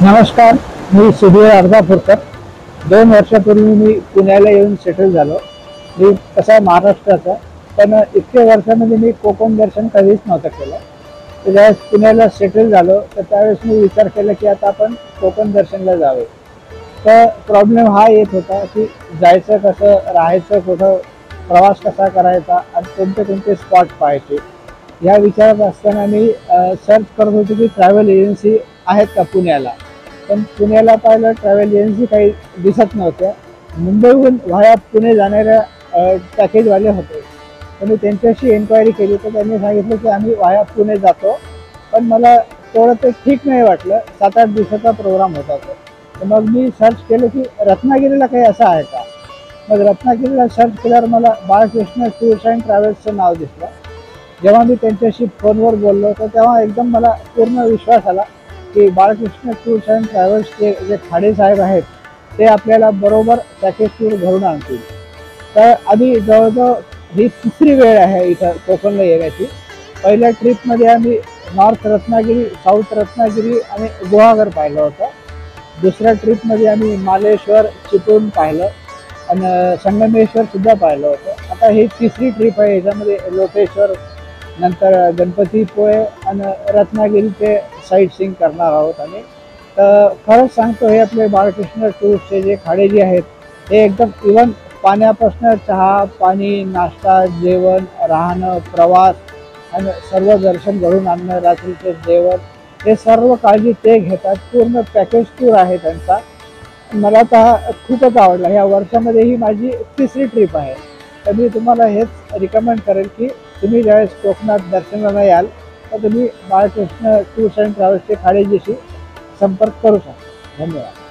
नमस्कार, मी सुधीर अर्धापूरकर. 2 वर्षापूर्वी मी पुण्याला येऊन सेटल झालो. मी कसा महाराष्ट्राचा, पण इतक्या वर्षामध्ये मी कोकण दर्शन कधीच नव्हतं केलं. तर ज्यावेळेस पुण्याला सेटल झालो तर त्यावेळेस मी विचार केला की आता आपण कोकण दर्शनला जावे. तर प्रॉब्लेम हा येत होता की जायचं कसं, राहायचं कुठं, प्रवास कसा करायचा आणि कोणते कोणते स्पॉट पाहायचे या विचारात असताना मी सर्च करत होतो की ट्रॅव्हल एजन्सी आहेत का पुण्याला. पण पुण्याला पाहिलं ट्रॅव्हल एजन्सी काही दिसत नव्हत्या. मुंबईहून व्हाया पुणे जाणाऱ्या पॅकेजवाले होते. तर मी त्यांच्याशी एन्क्वायरी केली तर त्यांनी सांगितलं की आम्ही व्हाया पुणे जातो. पण मला तेवढं ते ठीक नाही वाटलं. 7-8 दिवसाचा प्रोग्राम होता तो. तर मग मी सर्च केलं की रत्नागिरीला काही असं आहे का. मग रत्नागिरीला सर्च केल्यावर मला बाळकृष्ण टूर्स अँड ट्रॅव्हल्सचं नाव दिसलं. जेव्हा मी त्यांच्याशी फोनवर बोललो तर तेव्हा एकदम मला पूर्ण विश्वास आला की बाळकृष्ण टूर्स अँड ट्रॅव्हल्सचे जे खाडे साहेब आहेत ते आपल्याला बरोबर पॅकेज टूर घडून आणतील. तर आधी जवळजवळ ही 3री वेळ आहे इथं कोकणला येण्याची. पहिल्या ट्रिपमध्ये आम्ही नॉर्थ रत्नागिरी, साऊथ रत्नागिरी आणि गुहागर पाहिलं होतं. दुसऱ्या ट्रिपमध्ये आम्ही मालेश्वर, चिपळूण पाहिलं आणि संगमेश्वरसुद्धा पाहिलं होतं. आता ही 3री ट्रिप आहे. याच्यामध्ये लोटेश्वर, नंतर गणपतीपुळे आणि रत्नागिरीचे साईट सीइंग करणार आहोत आम्ही. तर खरंच सांगतो, हे आपले बाळकृष्ण टूर्सचे जे खाडे जे आहेत हे एकदम इव्हन पाण्यापासून चहा पाणी, नाश्ता, जेवण, राहणं, प्रवास आणि सर्व दर्शन घडून आणणं, रात्रीचे जेवण, हे सर्व काळजी ते घेतात. पूर्ण पॅकेज टूर आहे त्यांचा. मला तर हा खूपच आवडला. ह्या वर्षामध्ये ही माझी 3री ट्रिप आहे. तर मी तुम्हाला हेच रिकमेंड करेल की तुम्ही ज्यावेळेस कोकणात दर्शनाला याल तर तुम्ही बाळकृष्ण टूर्स अँड ट्रॅव्हल्सचे खाडेजीशी संपर्क करू शकता. धन्यवाद.